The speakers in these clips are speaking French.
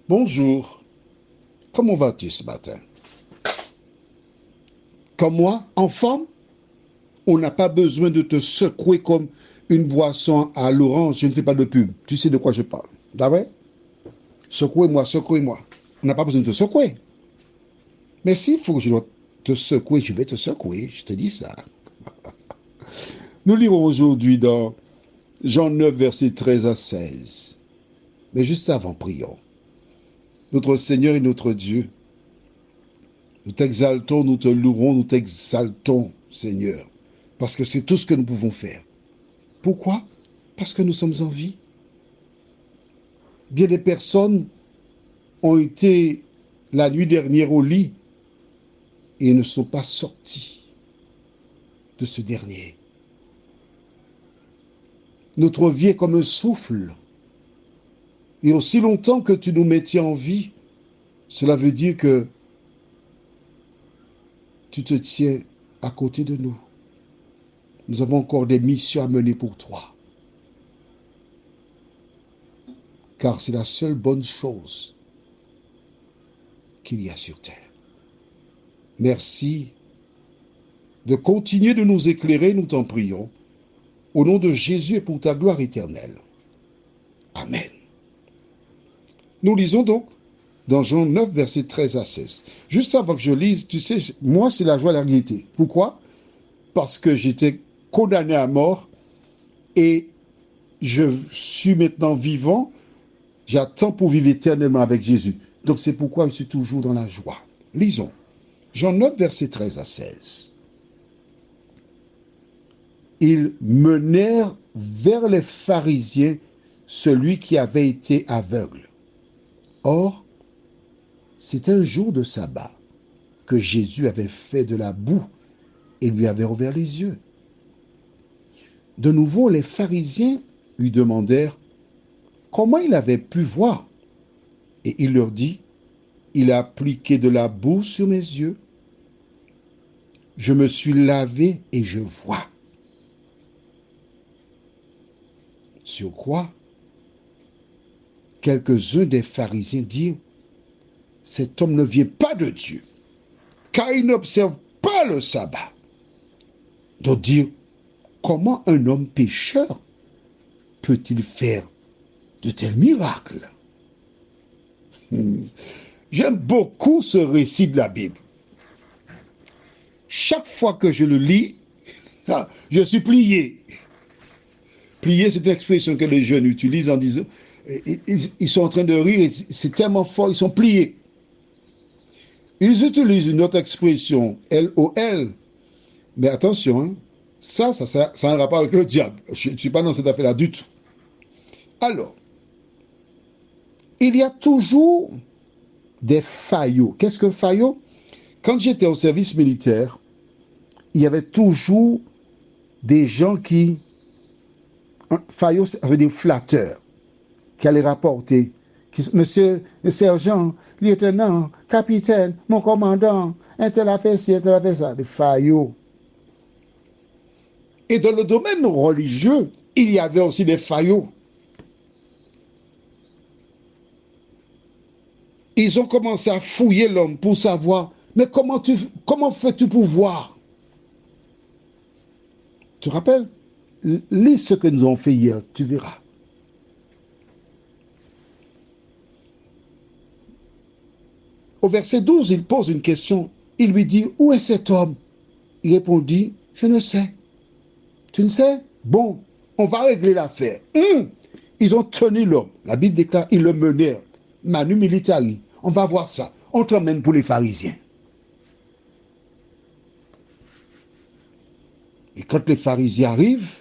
Bonjour, comment vas-tu ce matin? Comme moi, en forme? On n'a pas besoin de te secouer comme une boisson à l'orange. Je ne fais pas de pub. Tu sais de quoi je parle. D'accord? Secouez-moi, secouez-moi. On n'a pas besoin de te secouer. Mais s'il faut que je dois te secouer, je vais te secouer. Je te dis ça. Nous lirons aujourd'hui dans Jean 9, versets 13 à 16. Mais juste avant, prions. Notre Seigneur et notre Dieu, nous t'exaltons, nous te louerons, nous t'exaltons, Seigneur, parce que c'est tout ce que nous pouvons faire. Pourquoi? Parce que nous sommes en vie. Bien des personnes ont été la nuit dernière au lit et ne sont pas sortis de ce dernier. Notre vie est comme un souffle. Et aussi longtemps que tu nous maintiens en vie, cela veut dire que tu te tiens à côté de nous. Nous avons encore des missions à mener pour toi. Car c'est la seule bonne chose qu'il y a sur terre. Merci de continuer de nous éclairer, nous t'en prions, au nom de Jésus et pour ta gloire éternelle. Amen. Nous lisons donc dans Jean 9, versets 13 à 16. Juste avant que je lise, tu sais, moi, c'est la joie et la gaieté. Pourquoi? Parce que j'étais condamné à mort et je suis maintenant vivant. J'attends pour vivre éternellement avec Jésus. Donc c'est pourquoi je suis toujours dans la joie. Lisons. Jean 9, versets 13 à 16. Ils menèrent vers les pharisiens celui qui avait été aveugle. Or, c'était un jour de sabbat que Jésus avait fait de la boue et lui avait ouvert les yeux. De nouveau, les pharisiens lui demandèrent comment il avait pu voir. Et il leur dit, il a appliqué de la boue sur mes yeux. Je me suis lavé et je vois. Sur quoi, quelques-uns des pharisiens dirent, cet homme ne vient pas de Dieu, car il n'observe pas le sabbat. D'autres dirent, comment un homme pécheur peut-il faire de tels miracles? J'aime beaucoup ce récit de la Bible. Chaque fois que je le lis, je suis plié. Plié, c'est une expression que les jeunes utilisent en disant, ils sont en train de rire, c'est tellement fort, ils sont pliés. Ils utilisent une autre expression, LOL, mais attention, hein, ça a un rapport avec le diable. Je ne suis pas dans cette affaire-là du tout. Alors, il y a toujours des faillots. Qu'est-ce qu'un faillot? Quand j'étais au service militaire, il y avait toujours des gens qui, faillot, ça veut dire flatteur, qui allaient rapporter, monsieur le sergent, lieutenant, capitaine, mon commandant, un tel a fait ci, un tel a fait ça, des faillots. Et dans le domaine religieux, il y avait aussi des faillots. Ils ont commencé à fouiller l'homme pour savoir, mais comment fais-tu pour voir? Tu te rappelles? Lis ce que nous avons fait hier, tu verras. Au verset 12, il pose une question. Il lui dit, où est cet homme? Il répondit, je ne sais. Tu ne sais? Bon, on va régler l'affaire. Ils ont tenu l'homme. La Bible déclare, ils le menèrent. Manu militari. On va voir ça. On t'emmène pour les pharisiens. Et quand les pharisiens arrivent,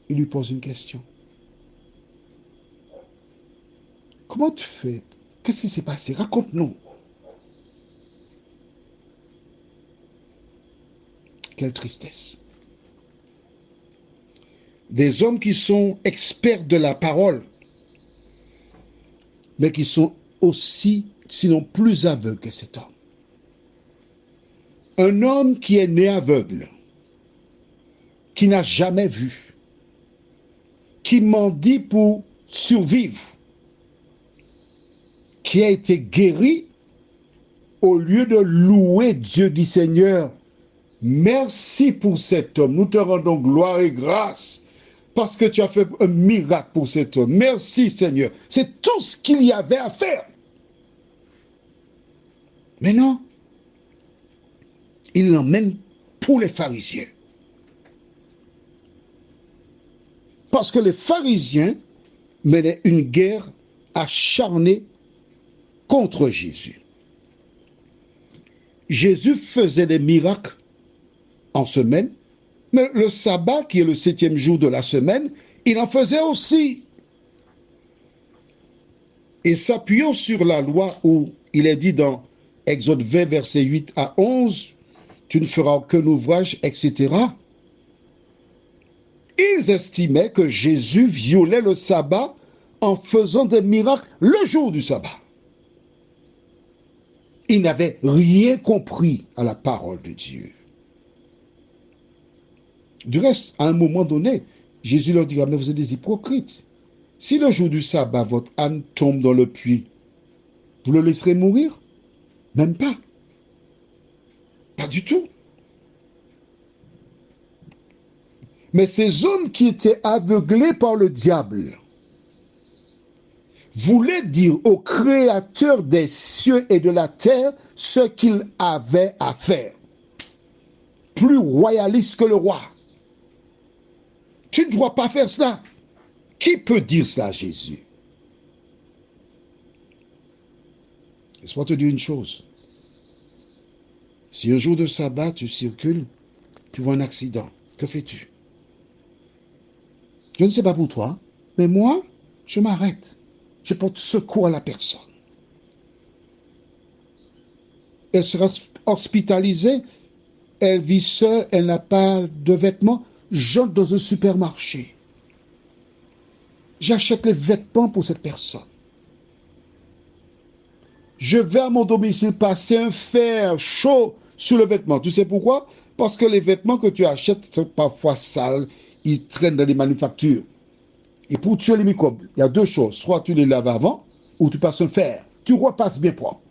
ils lui posent une question. Comment tu fais? Qu'est-ce qui s'est passé? Raconte-nous. Quelle tristesse. Des hommes qui sont experts de la parole, mais qui sont aussi, sinon plus aveugles que cet homme. Un homme qui est né aveugle, qui n'a jamais vu, qui mendie pour survivre, qui a été guéri, au lieu de louer Dieu, dit Seigneur, merci pour cet homme, nous te rendons gloire et grâce parce que tu as fait un miracle pour cet homme. Merci Seigneur. C'est tout ce qu'il y avait à faire. Mais non, il l'emmène pour les pharisiens. Parce que les pharisiens menaient une guerre acharnée contre Jésus. Jésus faisait des miracles en semaine, mais le sabbat, qui est le 7e jour de la semaine, il en faisait aussi. Et s'appuyant sur la loi où il est dit dans Exode 20, versets 8 à 11, tu ne feras aucun ouvrage, etc. Ils estimaient que Jésus violait le sabbat en faisant des miracles le jour du sabbat. Ils n'avaient rien compris à la parole de Dieu. Du reste, à un moment donné, Jésus leur dira, mais vous êtes des hypocrites. Si le jour du sabbat, votre âne tombe dans le puits, vous le laisserez mourir? Même pas. Pas du tout. Mais ces hommes qui étaient aveuglés par le diable voulaient dire au Créateur des cieux et de la terre ce qu'il avait à faire. Plus royaliste que le roi. Tu ne dois pas faire cela. Qui peut dire ça à Jésus? Laisse-moi te dire une chose. Si un jour de sabbat, tu circules, tu vois un accident, que fais-tu? Je ne sais pas pour toi, mais moi, je m'arrête. Je porte secours à la personne. Elle sera hospitalisée, elle vit seule, elle n'a pas de vêtements. J'entre dans un supermarché. J'achète les vêtements pour cette personne. Je vais à mon domicile passer un fer chaud sur le vêtement. Tu sais pourquoi? Parce que les vêtements que tu achètes sont parfois sales, ils traînent dans les manufactures. Et pour tuer les microbes, il y a deux choses. Soit tu les laves avant, ou tu passes un fer. Tu repasses bien propre.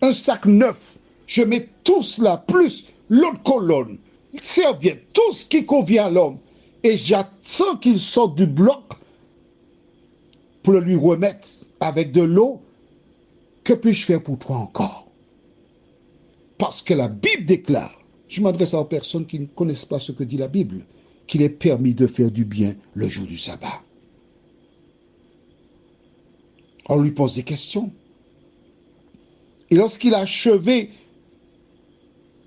Un sac neuf, je mets tout cela, plus l'autre colonne, serviette, tout ce qui convient à l'homme. Et j'attends qu'il sorte du bloc pour le lui remettre avec de l'eau. Que puis-je faire pour toi encore? Parce que la Bible déclare, je m'adresse aux personnes qui ne connaissent pas ce que dit la Bible, qu'il est permis de faire du bien le jour du sabbat. On lui pose des questions. Et lorsqu'il a achevé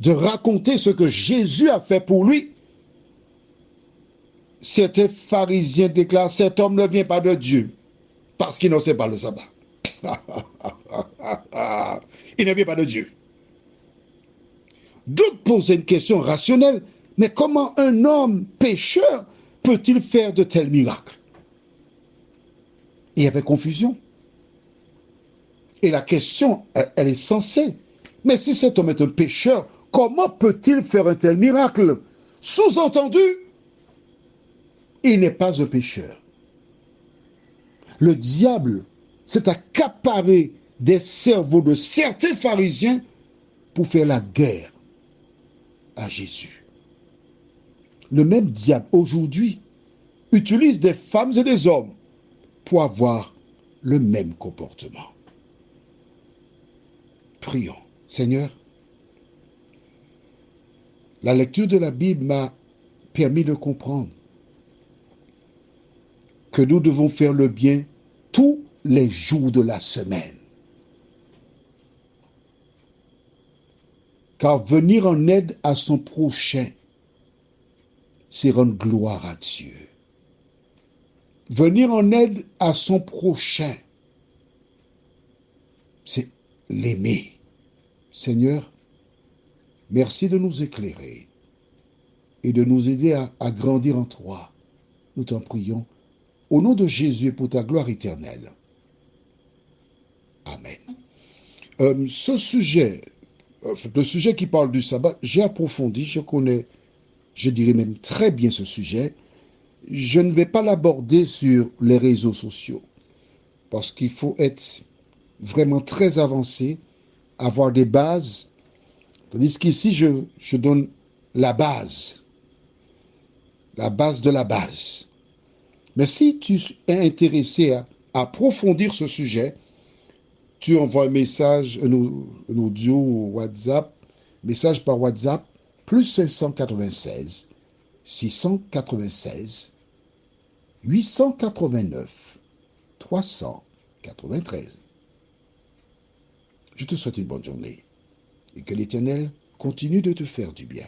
de raconter ce que Jésus a fait pour lui, certains pharisiens déclarent, cet homme ne vient pas de Dieu, parce qu'il ne sait pas le sabbat. Il ne vient pas de Dieu. D'autres posent une question rationnelle, mais comment un homme pécheur peut-il faire de tels miracles? Il y avait confusion. Et la question, elle est sensée. Mais si cet homme est un pécheur, comment peut-il faire un tel miracle? Sous-entendu, il n'est pas un pécheur. Le diable s'est accaparé des cerveaux de certains pharisiens pour faire la guerre à Jésus. Le même diable aujourd'hui utilise des femmes et des hommes pour avoir le même comportement. Prions. Seigneur, la lecture de la Bible m'a permis de comprendre que nous devons faire le bien tous les jours de la semaine. Car venir en aide à son prochain, c'est rendre gloire à Dieu. Venir en aide à son prochain, c'est l'aimer. Seigneur, merci de nous éclairer et de nous aider à grandir en toi. Nous t'en prions au nom de Jésus pour ta gloire éternelle. Amen. Ce sujet, le sujet qui parle du sabbat, j'ai approfondi, je connais je dirais même très bien ce sujet. Je ne vais pas l'aborder sur les réseaux sociaux parce qu'il faut être vraiment très avancé, avoir des bases. Tandis qu'ici, je donne la base de la base. Mais si tu es intéressé à approfondir ce sujet, tu envoies un message, un audio WhatsApp, message par WhatsApp, plus 596 696 889 393. Je te souhaite une bonne journée et que l'Éternel continue de te faire du bien.